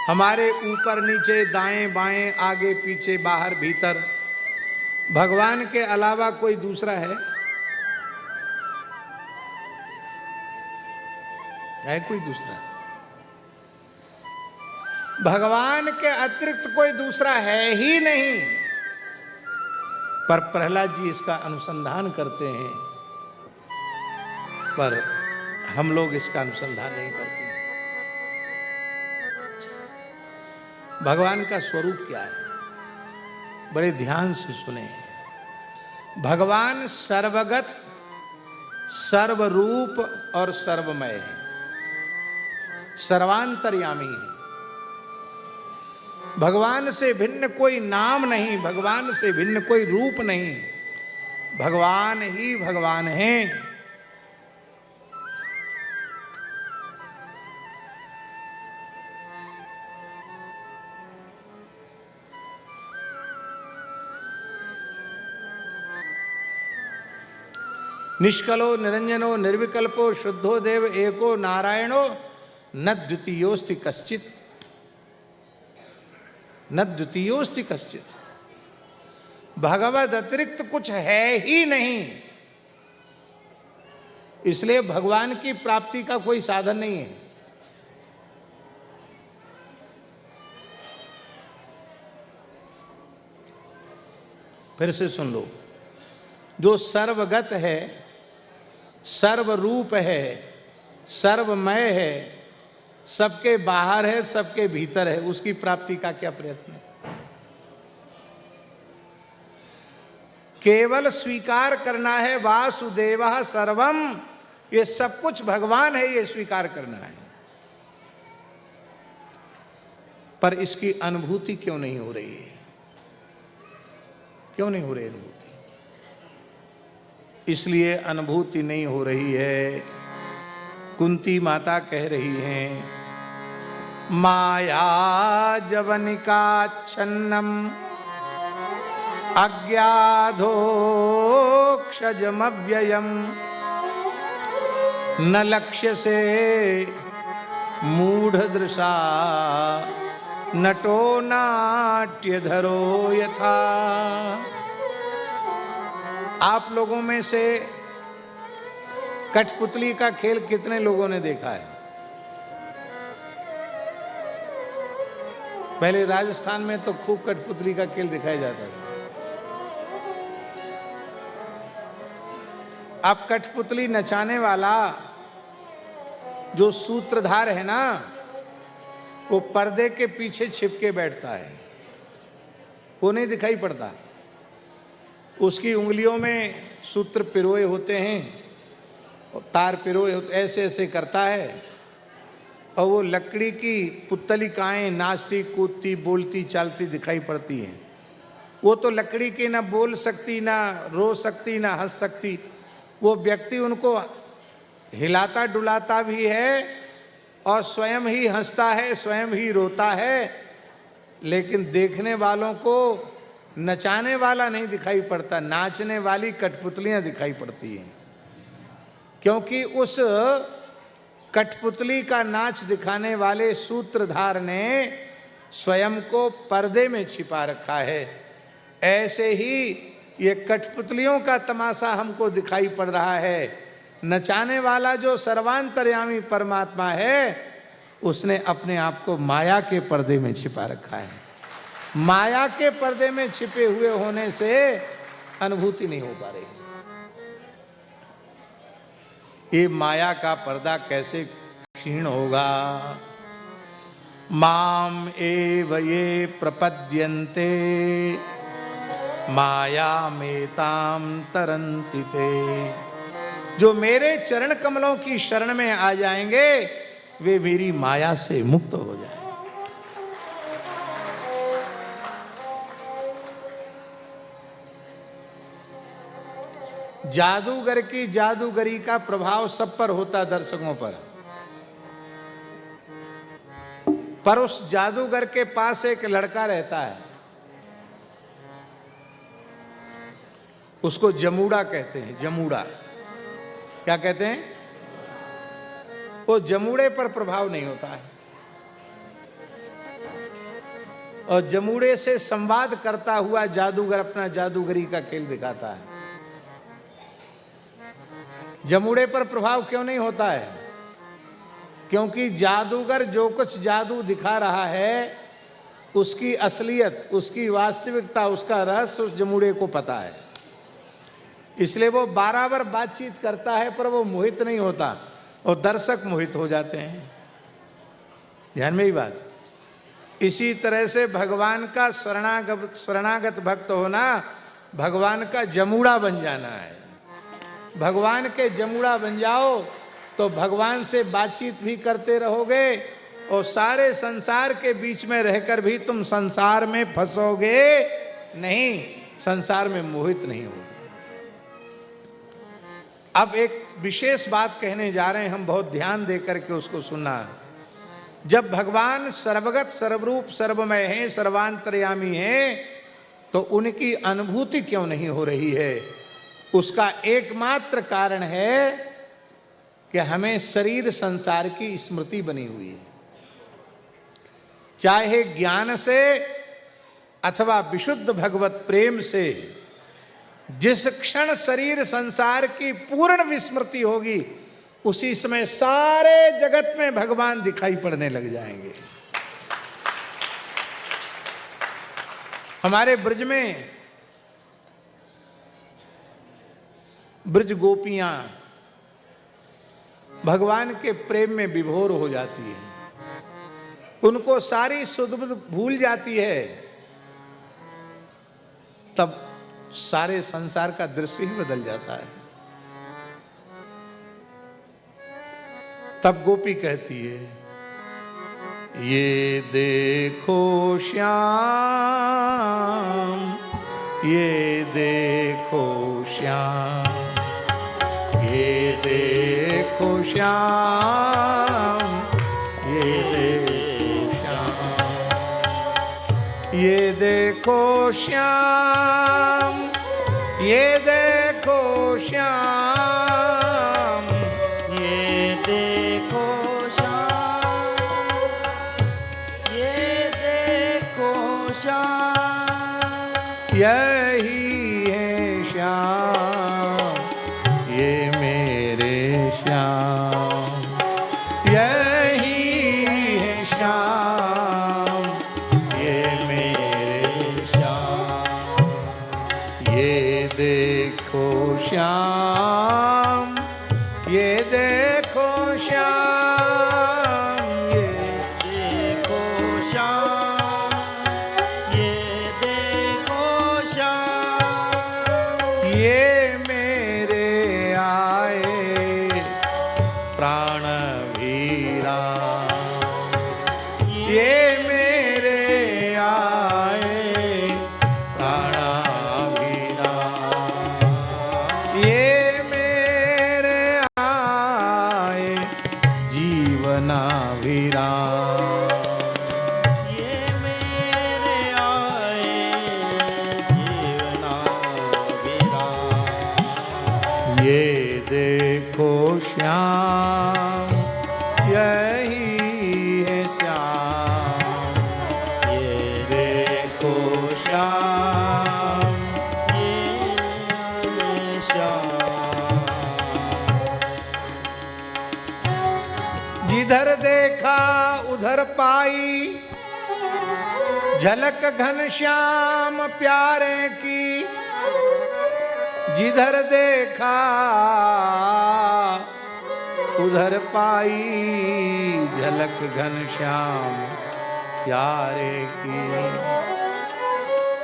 हमारे ऊपर नीचे दाएं बाएं आगे पीछे बाहर भीतर भगवान के अलावा कोई दूसरा है कोई दूसरा? भगवान के अतिरिक्त कोई दूसरा है ही नहीं। पर प्रहलाद जी इसका अनुसंधान करते हैं, पर हम लोग इसका अनुसंधान नहीं करते। भगवान का स्वरूप क्या है? बड़े ध्यान से सुने। भगवान सर्वगत, सर्वरूप और सर्वमय है, सर्वांतर्यामी है। भगवान से भिन्न कोई नाम नहीं, भगवान से भिन्न कोई रूप नहीं, भगवान ही भगवान हैं। निष्कलो निरंजनो निर्विकल्पो शुद्धो देव एको नारायणो न द्वितीयोस्ति कश्चित, न द्वितीयोस्ति कश्चित। भगवद अतिरिक्त कुछ है ही नहीं, इसलिए भगवान की प्राप्ति का कोई साधन नहीं है। फिर से सुन लो, जो सर्वगत है, सर्वरूप है, सर्वमय है, सबके बाहर है, सबके भीतर है, उसकी प्राप्ति का क्या प्रयत्न है? केवल स्वीकार करना है वासुदेवः सर्वम, ये सब कुछ भगवान है, ये स्वीकार करना है। पर इसकी अनुभूति क्यों नहीं हो रही है? क्यों नहीं हो रही अनुभूति? इसलिए अनुभूति नहीं हो रही है। कुंती माता कह रही हैं, माया जवनिकाच्छन्नम अज्ञाधोक्षजमव्ययम् न लक्ष्य से मूढ़दृशा नटो नाट्यधरो यथा। आप लोगों में से कठपुतली का खेल कितने लोगों ने देखा है? पहले राजस्थान में तो खूब कठपुतली का खेल दिखाया जाता था। अब कठपुतली नचाने वाला जो सूत्रधार है ना, वो पर्दे के पीछे छिपके बैठता है, वो नहीं दिखाई पड़ता। उसकी उंगलियों में सूत्र पिरोए होते हैं, तार पिरोए होते, ऐसे ऐसे करता है, और वो लकड़ी की पुतलिकाएं नाचती कूदती बोलती चालती दिखाई पड़ती हैं। वो तो लकड़ी की ना बोल सकती, ना रो सकती, ना हंस सकती। वो व्यक्ति उनको हिलाता डुलाता भी है और स्वयं ही हंसता है, स्वयं ही रोता है, लेकिन देखने वालों को नचाने वाला नहीं दिखाई पड़ता, नाचने वाली कठपुतलियां दिखाई पड़ती हैं। क्योंकि उस कठपुतली का नाच दिखाने वाले सूत्रधार ने स्वयं को पर्दे में छिपा रखा है। ऐसे ही ये कठपुतलियों का तमाशा हमको दिखाई पड़ रहा है। नचाने वाला जो सर्वांतर्यामी परमात्मा है, उसने अपने आप को माया के पर्दे में छिपा रखा है। माया के पर्दे में छिपे हुए होने से अनुभूति नहीं हो पा रही। ये माया का पर्दा कैसे क्षीण होगा? माम एव ये प्रपद्यन्ते माया मेताम तरन्ति ते। जो मेरे चरण कमलों की शरण में आ जाएंगे, वे मेरी माया से मुक्त हो जाएंगे। जादूगर की जादूगरी का प्रभाव सब पर होता, दर्शकों पर उस जादूगर के पास एक लड़का रहता है, उसको जमूड़ा कहते हैं। जमूड़ा क्या कहते हैं? वो जमूड़े पर प्रभाव नहीं होता है। और जमुड़े से संवाद करता हुआ जादूगर अपना जादूगरी का खेल दिखाता है। जमुड़े पर प्रभाव क्यों नहीं होता है? क्योंकि जादूगर जो कुछ जादू दिखा रहा है उसकी असलियत, उसकी वास्तविकता, उसका रहस्य उस जमुड़े को पता है। इसलिए वो बराबर बातचीत करता है पर वो मोहित नहीं होता और दर्शक मोहित हो जाते हैं। ध्यान में ही बात। इसी तरह से भगवान का शरणागत भक्त होना भगवान का जमुड़ा बन जाना है। भगवान के जमुड़ा बन जाओ तो भगवान से बातचीत भी करते रहोगे और सारे संसार के बीच में रहकर भी तुम संसार में फंसोगे नहीं, संसार में मोहित नहीं होगे। अब एक विशेष बात कहने जा रहे हैं हम, बहुत ध्यान देकर के उसको सुनना। जब भगवान सर्वगत सर्वरूप सर्वमय हैं, सर्वांतर्यामी हैं, तो उनकी अनुभूति क्यों नहीं हो रही है? उसका एकमात्र कारण है कि हमें शरीर संसार की स्मृति बनी हुई है। चाहे ज्ञान से अथवा विशुद्ध भगवत प्रेम से, जिस क्षण शरीर संसार की पूर्ण विस्मृति होगी उसी समय सारे जगत में भगवान दिखाई पड़ने लग जाएंगे। हमारे ब्रज में ब्रज गोपियां भगवान के प्रेम में विभोर हो जाती है, उनको सारी सुध बुध भूल जाती है, तब सारे संसार का दृश्य ही बदल जाता है। तब गोपी कहती है, ये देखो श्याम, ये देखो श्याम, ये देखो श्याम, ये देखो श्याम, ये देखो श्याम, ये देखो श्याम, ये देखो श्याम, ये देखो श्याम, यही है श्याम, ये मेरे श्याम, यही है श्याम, ये मेरे श्याम, ये देखो श्याम, ये देखो श्याम, ये देखो श्याम, ये देखो श्याम, ये मेरे आए प्राण वीरा, ये मेरे आए प्राण वीरा, ये मेरे आए जीवना वीरा, ये मेरे आए जीवना वीरा, ये देखो श्याम, यही है श्याम, ये देखो श्याम, ये है श्याम, जिधर देखा उधर पाई झलक घनश्याम प्यारे की, जिधर देखा उधर पाई झलक घनश्याम प्यारे की,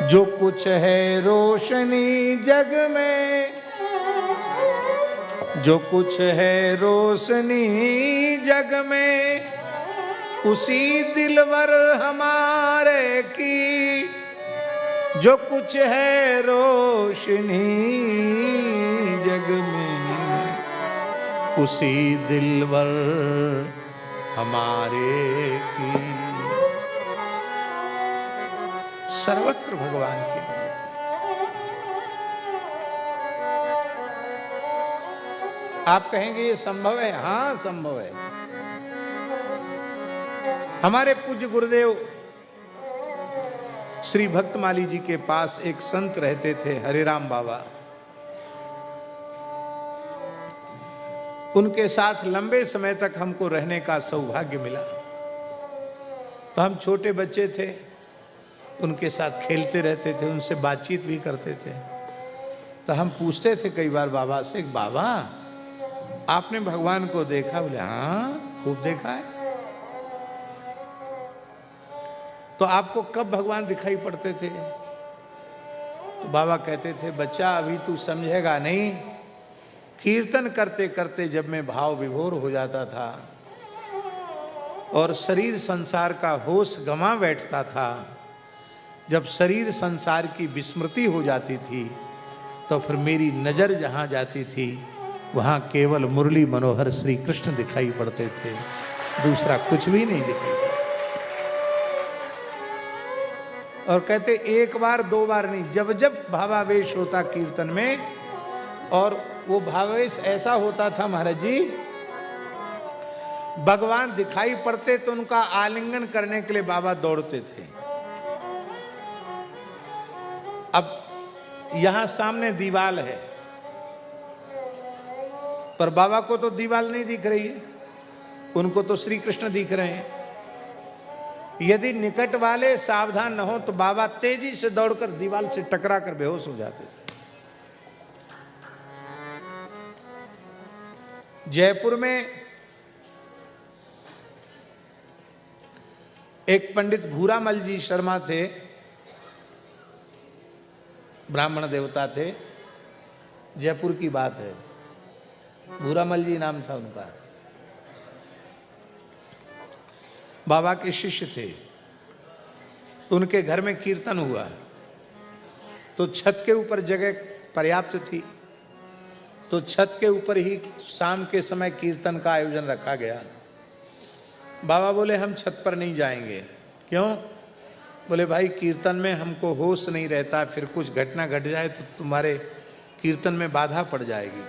जो कुछ है रोशनी जग में, जो कुछ है रोशनी जग में, उसी दिलवर हमारे की, जो कुछ है रोशनी जग में, उसी दिलवर हमारे की। सर्वत्र भगवान की आप कहेंगे ये संभव है? हाँ संभव है। हमारे पूज्य गुरुदेव श्री भक्तमाली जी के पास एक संत रहते थे, हरिराम बाबा। उनके साथ लंबे समय तक हमको रहने का सौभाग्य मिला। तो हम छोटे बच्चे थे, उनके साथ खेलते रहते थे, उनसे बातचीत भी करते थे। तो हम पूछते थे कई बार बाबा से, बाबा आपने भगवान को देखा? बोले हाँ, खूब देखा है। तो आपको कब भगवान दिखाई पड़ते थे? तो बाबा कहते थे, बच्चा अभी तू समझेगा नहीं, कीर्तन करते करते जब मैं भाव विभोर हो जाता था और शरीर संसार का होश गंवा बैठता था, जब शरीर संसार की विस्मृति हो जाती थी, तो फिर मेरी नजर जहां जाती थी वहां केवल मुरली मनोहर श्री कृष्ण दिखाई पड़ते थे, दूसरा कुछ भी नहीं दिखाई पड़ता। और कहते एक बार दो बार नहीं, जब जब भावावेश होता कीर्तन में, और वो भावावेश ऐसा होता था महाराज जी, भगवान दिखाई पड़ते तो उनका आलिंगन करने के लिए बाबा दौड़ते थे। अब यहां सामने दीवाल है, पर बाबा को तो दीवाल नहीं दिख रही है, उनको तो श्री कृष्ण दिख रहे हैं। यदि निकट वाले सावधान न हो तो बाबा तेजी से दौड़कर दीवाल से टकरा कर बेहोश हो जाते थे। जयपुर में एक पंडित भूरामल जी शर्मा थे, ब्राह्मण देवता थे, जयपुर की बात है, भूरामल जी नाम था उनका। बाबा के शिष्य थे। उनके घर में कीर्तन हुआ तो छत के ऊपर जगह पर्याप्त थी, तो छत के ऊपर ही शाम के समय कीर्तन का आयोजन रखा गया। बाबा बोले हम छत पर नहीं जाएंगे। क्यों? बोले भाई कीर्तन में हमको होश नहीं रहता, फिर कुछ घटना घट जाए तो तुम्हारे कीर्तन में बाधा पड़ जाएगी।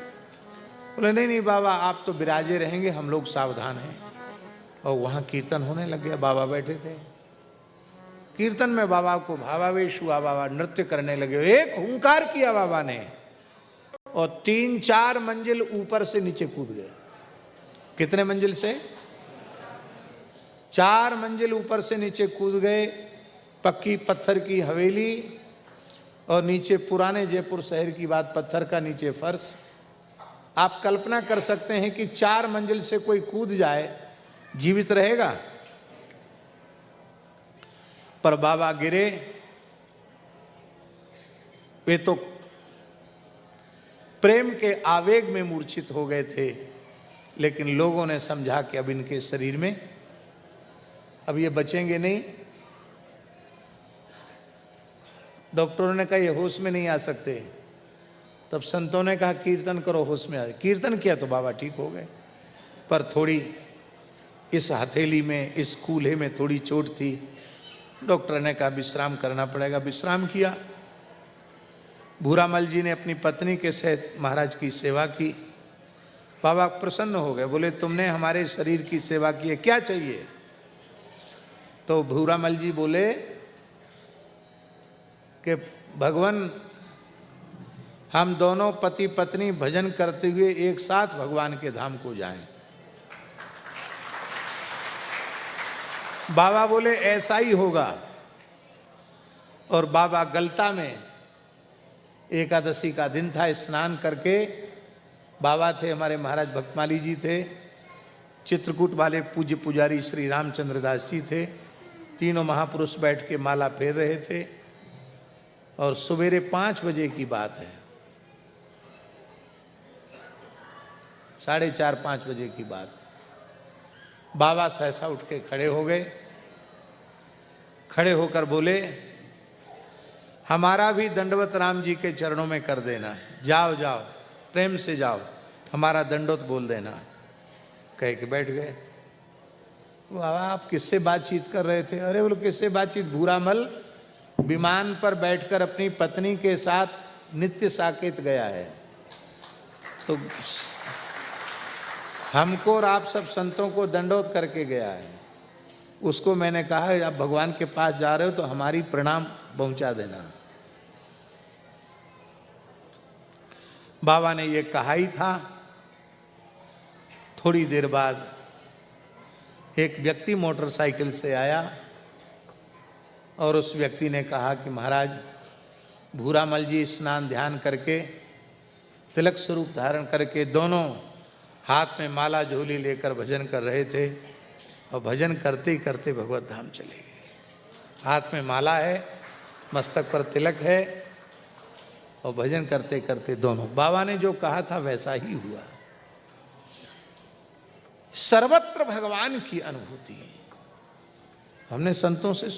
बोले नहीं नहीं बाबा, आप तो विराजे रहेंगे, हम लोग सावधान हैं। और वहाँ कीर्तन होने लग गया, बाबा बैठे थे। कीर्तन में बाबा को भावावेश हुआ, बाबा नृत्य करने लगे, एक हुंकार किया बाबा ने और 3-4 मंजिल ऊपर से नीचे कूद गए। कितने मंजिल से? 4 मंजिल ऊपर से नीचे कूद गए। पक्की पत्थर की हवेली और नीचे पुराने जयपुर शहर की बात, पत्थर का नीचे फर्श। आप कल्पना कर सकते हैं कि 4 मंजिल से कोई कूद जाए, जीवित रहेगा? पर बाबा गिरे। वे तो प्रेम के आवेग में मूर्छित हो गए थे, लेकिन लोगों ने समझा कि अब इनके शरीर में अब ये बचेंगे नहीं। डॉक्टरों ने कहा ये होश में नहीं आ सकते। तब संतों ने कहा कीर्तन करो, होश में आ जाए। कीर्तन किया तो बाबा ठीक हो गए, पर थोड़ी इस हथेली में, इस कूल्हे में थोड़ी चोट थी। डॉक्टर ने कहा विश्राम करना पड़ेगा। विश्राम किया। भूरामल जी ने अपनी पत्नी के सहित महाराज की सेवा की। बाबा प्रसन्न हो गए, बोले तुमने हमारे शरीर की सेवा की है, क्या चाहिए? तो भूरामल जी बोले कि भगवान, हम दोनों पति पत्नी भजन करते हुए एक साथ भगवान के धाम को जाएं। बाबा बोले ऐसा ही होगा। और बाबा गलता में, एकादशी का दिन था, स्नान करके, बाबा थे हमारे महाराज भक्तमाली जी थे, चित्रकूट वाले पूज्य पुजारी श्री रामचंद्र दास जी थे, तीनों महापुरुष बैठ के माला फेर रहे थे। और सवेरे 5 बजे की बात है, 4:30-5 बजे की बात। बाबा सहसा उठ के खड़े हो गए। खड़े होकर बोले हमारा भी दंडवत राम जी के चरणों में कर देना, जाओ जाओ, प्रेम से जाओ, हमारा दंडवत बोल देना। कह के बैठ गए। बाबा आप किससे बातचीत कर रहे थे? अरे बोलो किससे बातचीत? भूरामल विमान पर बैठकर अपनी पत्नी के साथ नित्य साकेत गया है, तो हमको और आप सब संतों को दंडवत करके गया है। उसको मैंने कहा आप भगवान के पास जा रहे हो तो हमारी प्रणाम पहुंचा देना। बाबा ने ये कहा ही था। थोड़ी देर बाद एक व्यक्ति मोटरसाइकिल से आया और उस व्यक्ति ने कहा कि महाराज भूरामल जी स्नान ध्यान करके तिलक स्वरूप धारण करके दोनों हाथ में माला झोली लेकर भजन कर रहे थे और भजन करते ही करते भगवत धाम चले गए। हाथ में माला है, मस्तक पर तिलक है और भजन करते करते दोनों। बाबा ने जो कहा था वैसा ही हुआ। सर्वत्र भगवान की अनुभूति हमने संतों से